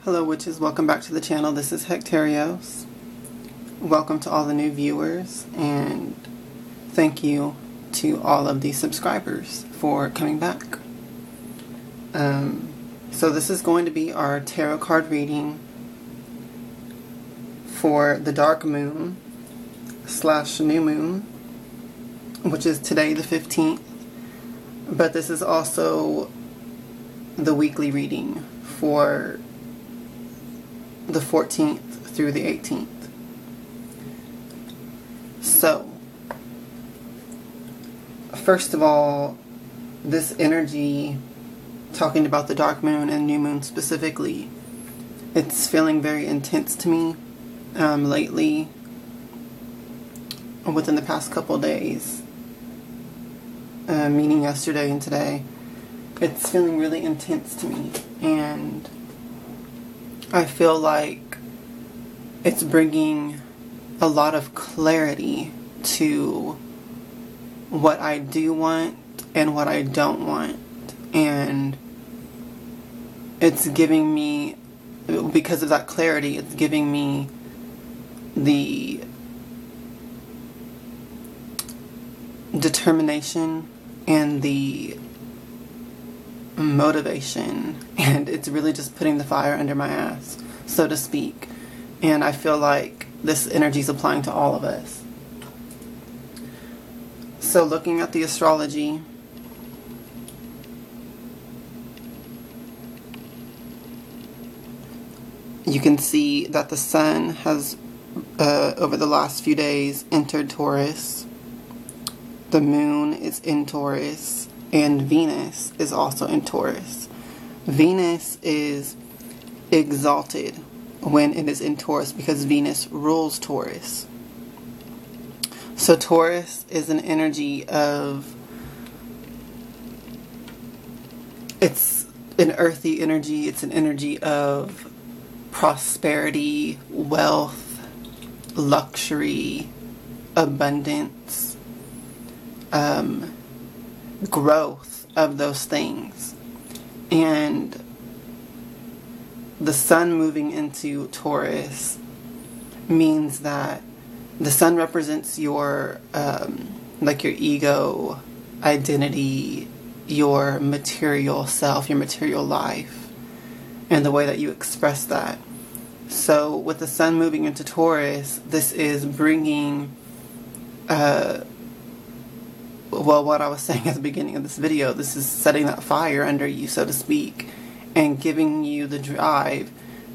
Hello witches, welcome back to the channel. This is Hekterios. Welcome to all the new viewers, and thank you to all of the subscribers for coming back. So this is going to be our tarot card reading for the dark moon / new moon, which is today the 15th, but this is also the weekly reading for the 14th through the 18th. So, first of all, this energy, talking about the dark moon and new moon specifically, it's feeling very intense to me lately, within the past couple days, meaning yesterday and today. It's feeling really intense to me, and I feel like it's bringing a lot of clarity to what I do want and what I don't want. And it's giving me, because of that clarity, it's giving me the determination and the motivation, and it's really just putting the fire under my ass, so to speak. And I feel like this energy is applying to all of us. So looking at the astrology, you can see that the sun has over the last few days entered Taurus. The moon is in Taurus, and Venus is also in Taurus. Venus is exalted when it is in Taurus because Venus rules Taurus. So Taurus is an energy of, it's an earthy energy. It's an energy of prosperity, wealth, luxury, abundance, growth of those things. And the sun moving into Taurus means that the sun represents your like your ego, identity, your material self, your material life, and the way that you express that. So with the sun moving into Taurus, this is bringing well, what I was saying at the beginning of this video, this is setting that fire under you, so to speak, and giving you the drive,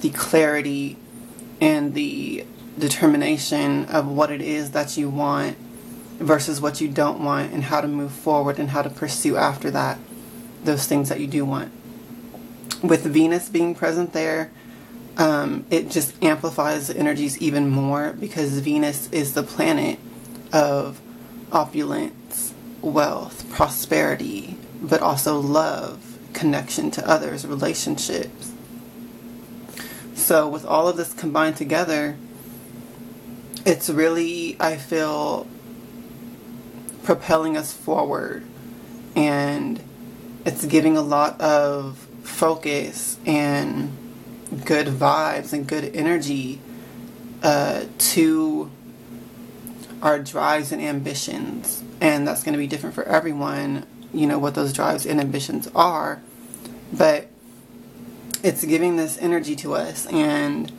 the clarity, and the determination of what it is that you want versus what you don't want, and how to move forward and how to pursue after that, those things that you do want. With Venus being present there, it just amplifies the energies even more, because Venus is the planet of opulence, wealth, prosperity, but also love, connection to others, relationships. So with all of this combined together, it's really, I feel, propelling us forward, and it's giving a lot of focus and good vibes and good energy to our drives and ambitions. And that's going to be different for everyone, you know, what those drives and ambitions are. But it's giving this energy to us, and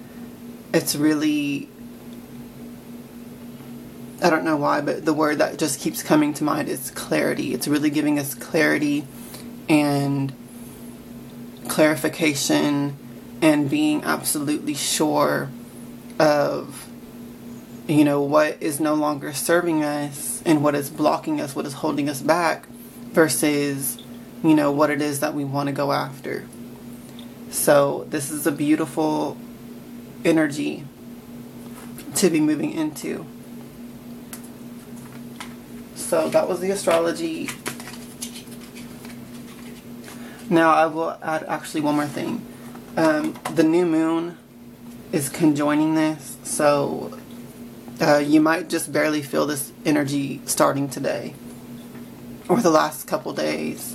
it's really, I don't know why, but the word that just keeps coming to mind is clarity. It's really giving us clarity and clarification, and being absolutely sure of, you know, what is no longer serving us and what is blocking us, what is holding us back, versus, you know, what it is that we want to go after. So this is a beautiful energy to be moving into. So that was the astrology. Now I will add actually one more thing. The new moon is conjoining this, so you might just barely feel this energy starting today or the last couple days.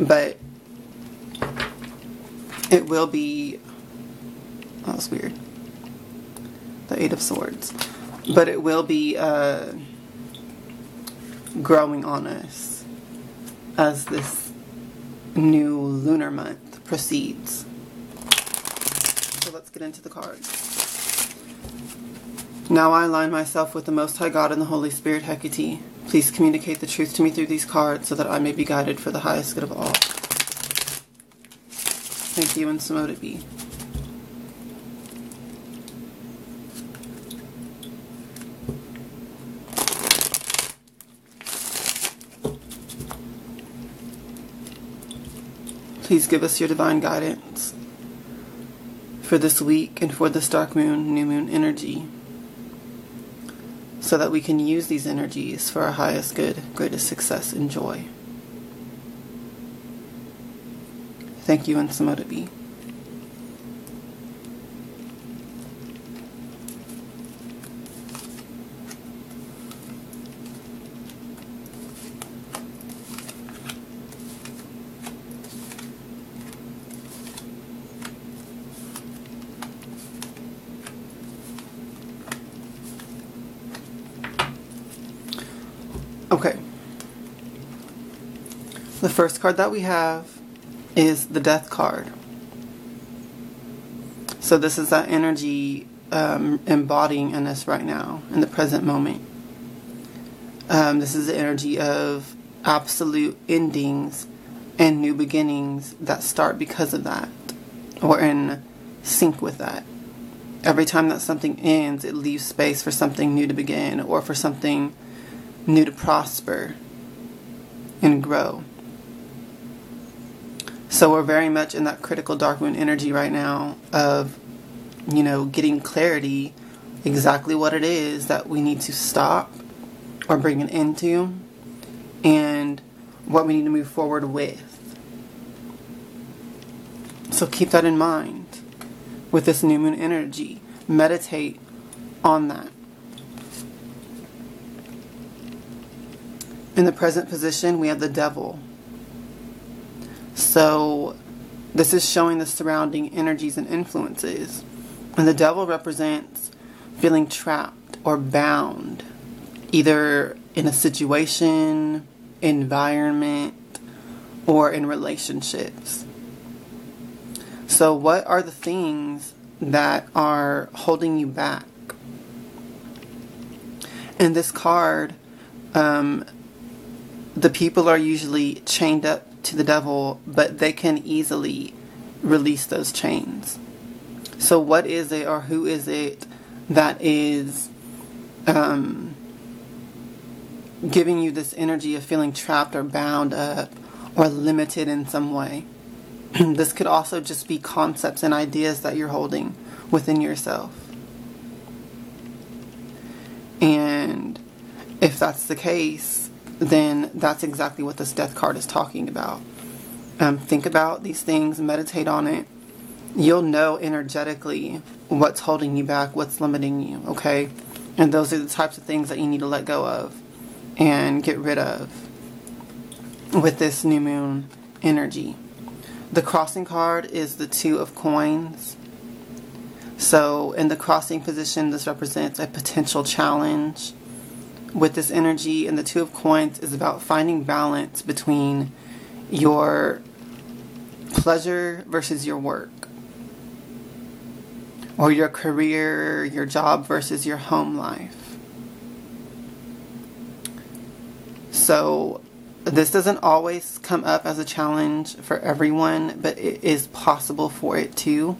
But it will be, that was weird, the Eight of Swords, but it will be growing on us as this new lunar month proceeds. So let's get into the cards. Now I align myself with the Most High God and the Holy Spirit, Hecate. Please communicate the truth to me through these cards so that I may be guided for the highest good of all. Thank you, and so mote it be. Please give us your divine guidance for this week and for this dark moon, new moon energy, so that we can use these energies for our highest good, greatest success, and joy. Thank you, and so mote it be. Okay. The first card that we have is the Death card. So this is that energy embodying in us right now, in the present moment. This is the energy of absolute endings and new beginnings that start because of that, or in sync with that. Every time that something ends, it leaves space for something new to begin, or for something new to prosper and grow. So we're very much in that critical dark moon energy right now of, getting clarity exactly what it is that we need to stop or bring an end to, and what we need to move forward with. So keep that in mind with this new moon energy. Meditate on that. In the present position, we have the Devil. So this is showing the surrounding energies and influences. And the Devil represents feeling trapped or bound, either in a situation, environment, or in relationships. So what are the things that are holding you back? In this card, the people are usually chained up to the Devil, but they can easily release those chains. So what is it, or who is it that is giving you this energy of feeling trapped or bound up or limited in some way? This could also just be concepts and ideas that you're holding within yourself. And if that's the case, then that's exactly what this Death card is talking about. Think about these things, meditate on it. You'll know energetically what's holding you back, what's limiting you, okay? And those are the types of things that you need to let go of and get rid of with this new moon energy. The crossing card is the Two of Coins. So in the crossing position, this represents a potential challenge with this energy, and the Two of Coins is about finding balance between your pleasure versus your work, or your career, your job versus your home life. So this doesn't always come up as a challenge for everyone, but it is possible for it to.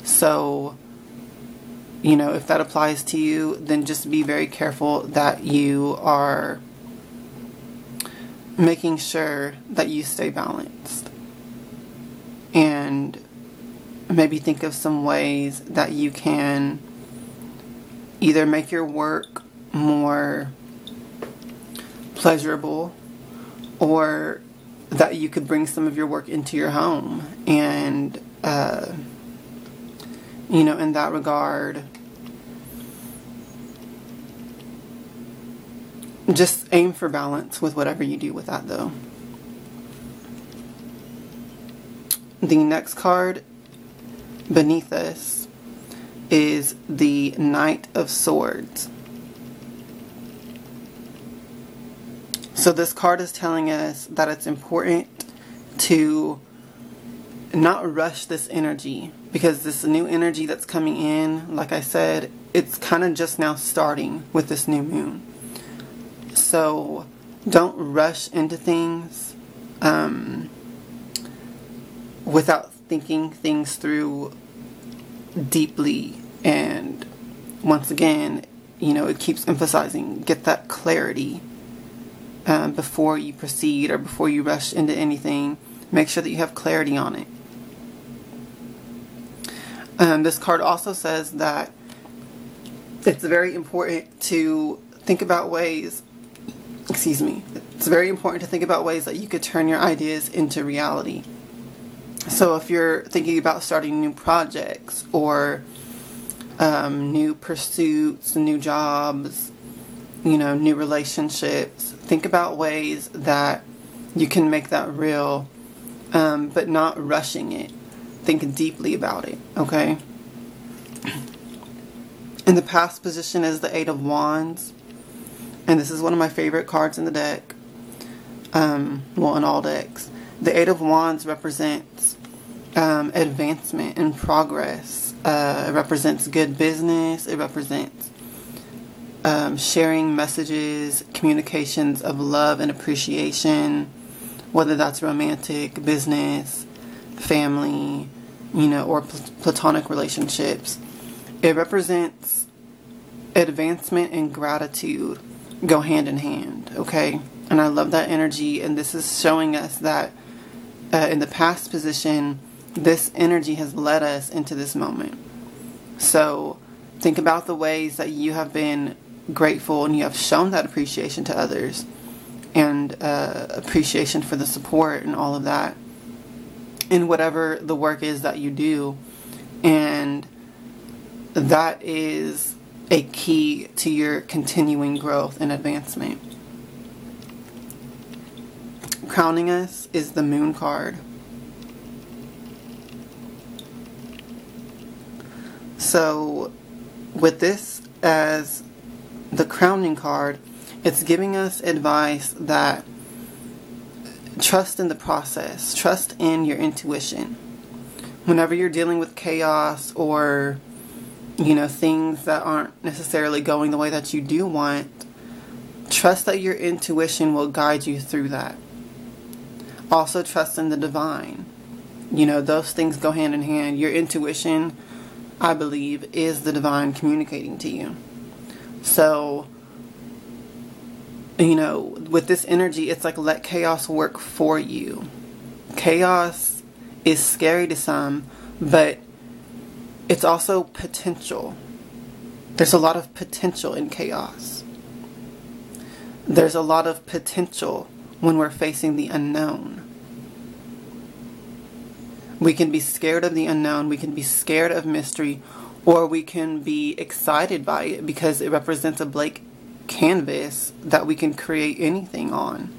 So if that applies to you, then just be very careful that you are making sure that you stay balanced. And maybe think of some ways that you can either make your work more pleasurable, or that you could bring some of your work into your home. And in that regard, just aim for balance with whatever you do with that, though. The next card beneath us is the Knight of Swords. So this card is telling us that it's important to not rush this energy, because this new energy that's coming in, like I said, it's kind of just now starting with this new moon. So don't rush into things without thinking things through deeply. And once again, it keeps emphasizing, get that clarity before you proceed or before you rush into anything. Make sure that you have clarity on it. This card also says that it's very important to think about ways, it's very important to think about ways that you could turn your ideas into reality. So if you're thinking about starting new projects or new pursuits, new jobs, new relationships, think about ways that you can make that real, but not rushing it. Think deeply about it, okay? In the past position is the Eight of Wands. And this is one of my favorite cards in the deck. Well, in all decks. The Eight of Wands represents advancement and progress. It represents good business. It represents sharing messages, communications of love and appreciation, whether that's romantic, business, family, or platonic relationships. It represents advancement and gratitude go hand in hand, okay? And I love that energy, and this is showing us that in the past position, this energy has led us into this moment. So think about the ways that you have been grateful and you have shown that appreciation to others, and appreciation for the support and all of that in whatever the work is that you do. And that is a key to your continuing growth and advancement. Crowning us is the Moon card. So with this as the crowning card, it's giving us advice that trust in the process, trust in your intuition. Whenever you're dealing with chaos or things that aren't necessarily going the way that you do want, trust that your intuition will guide you through that. Also trust in the divine. Those things go hand in hand. Your intuition, I believe, is the divine communicating to you. So, with this energy, it's like let chaos work for you. Chaos is scary to some, but it's also potential. There's a lot of potential in chaos. There's a lot of potential when we're facing the unknown. We can be scared of the unknown, we can be scared of mystery, or we can be excited by it because it represents a blank canvas that we can create anything on.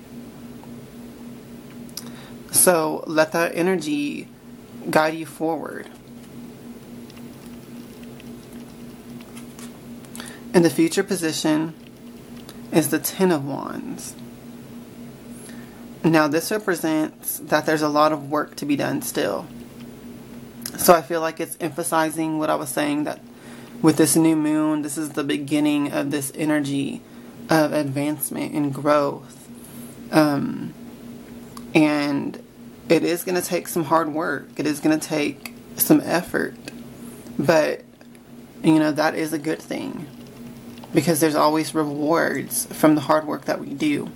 So let that energy guide you forward. In the future position is the Ten of Wands. Now this represents that there's a lot of work to be done still. So I feel like it's emphasizing what I was saying, that with this new moon, this is the beginning of this energy of advancement and growth. And it is going to take some hard work. It is going to take some effort. But, that is a good thing, because there's always rewards from the hard work that we do.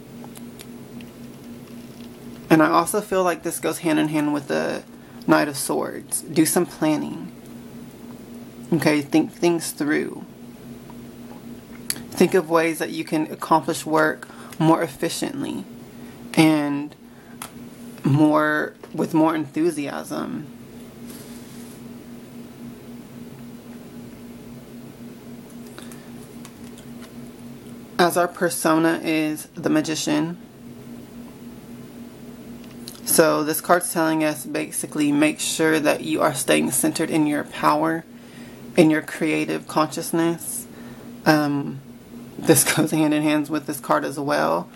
And I also feel like this goes hand in hand with the Knight of Swords. Do some planning. Okay, think things through. Think of ways that you can accomplish work more efficiently and with more enthusiasm. As our persona is the Magician, So this card's telling us basically make sure that you are staying centered in your power, in your creative consciousness. This goes hand in hand with this card as well.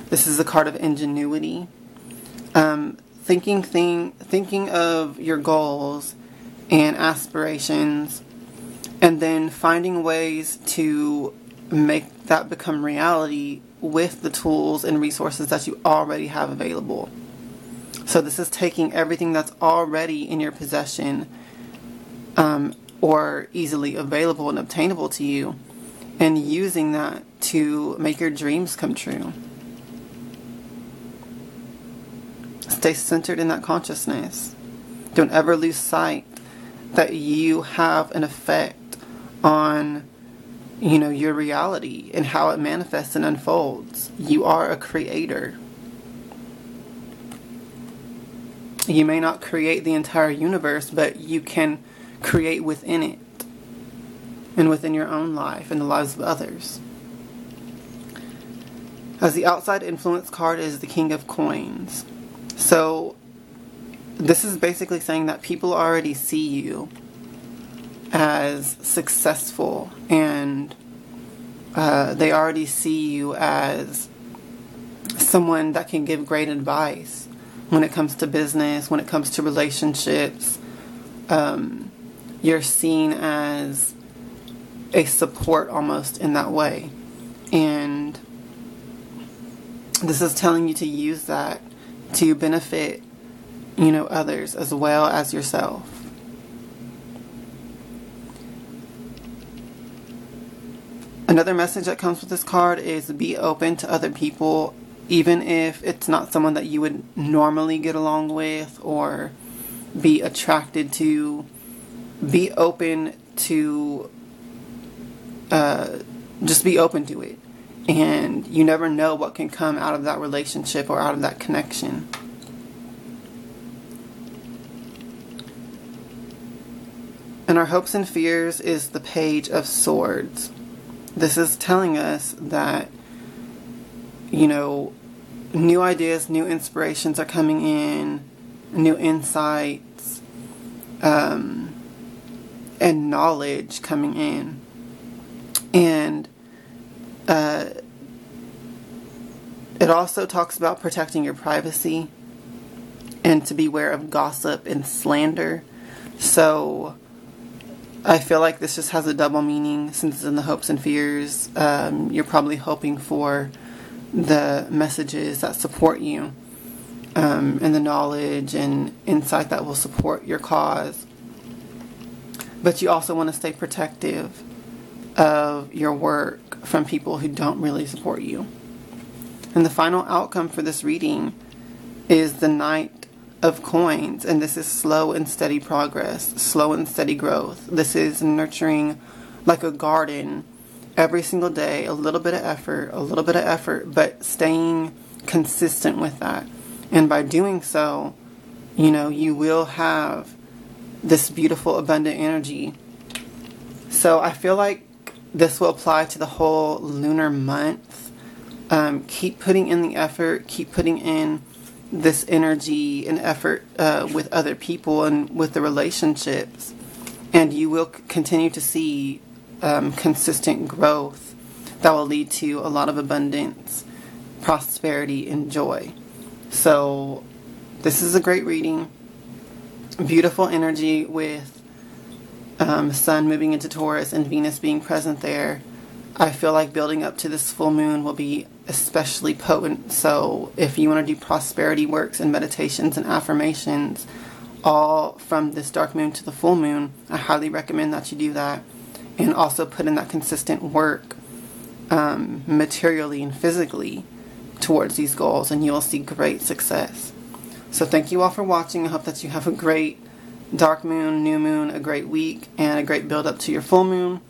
This is a card of ingenuity. Thinking of your goals and aspirations, and then finding ways to make that become reality with the tools and resources that you already have available. So this is taking everything that's already in your possession, or easily available and obtainable to you, and using that to make your dreams come true. Stay centered in that consciousness. Don't ever lose sight that you have an effect on, your reality and how it manifests and unfolds. You are a creator. You may not create the entire universe, but you can create within it and within your own life and the lives of others. As the outside influence card is the King of Coins. So this is basically saying that people already see you as successful, and they already see you as someone that can give great advice when it comes to business, when it comes to relationships. You're seen as a support almost in that way. And this is telling you to use that to benefit, others as well as yourself. Another message that comes with this card is be open to other people, even if it's not someone that you would normally get along with or be attracted to. Be open to, just be open to it. And you never know what can come out of that relationship or out of that connection. And our hopes and fears is the Page of Swords. This is telling us that, new ideas, new inspirations are coming in, new insights, and knowledge coming in. And it also talks about protecting your privacy and to beware of gossip and slander. So I feel like this just has a double meaning since it's in the hopes and fears. You're probably hoping for the messages that support you, and the knowledge and insight that will support your cause. But you also want to stay protective of your work from people who don't really support you. And the final outcome for this reading is the Knight of Coins, and this is slow and steady progress, slow and steady growth. This is nurturing like a garden every single day, a little bit of effort, but staying consistent with that. And by doing so, you will have this beautiful abundant energy. So I feel like this will apply to the whole lunar month. Keep putting in the effort, keep putting in this energy and effort with other people and with the relationships, and you will continue to see consistent growth that will lead to a lot of abundance, prosperity, and joy. So this is a great reading. Beautiful energy with Sun moving into Taurus and Venus being present there. I feel like building up to this full moon will be especially potent. So if you want to do prosperity works and meditations and affirmations all from this dark moon to the full moon, I highly recommend that you do that. And also put in that consistent work materially and physically towards these goals, and you'll see great success. So thank you all for watching. I hope that you have a great dark moon, new moon, a great week, and a great build up to your full moon.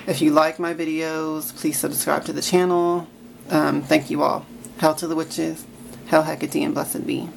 If you like my videos, please subscribe to the channel. Thank you all. Hail to the witches. Hail Hecate and blessed be.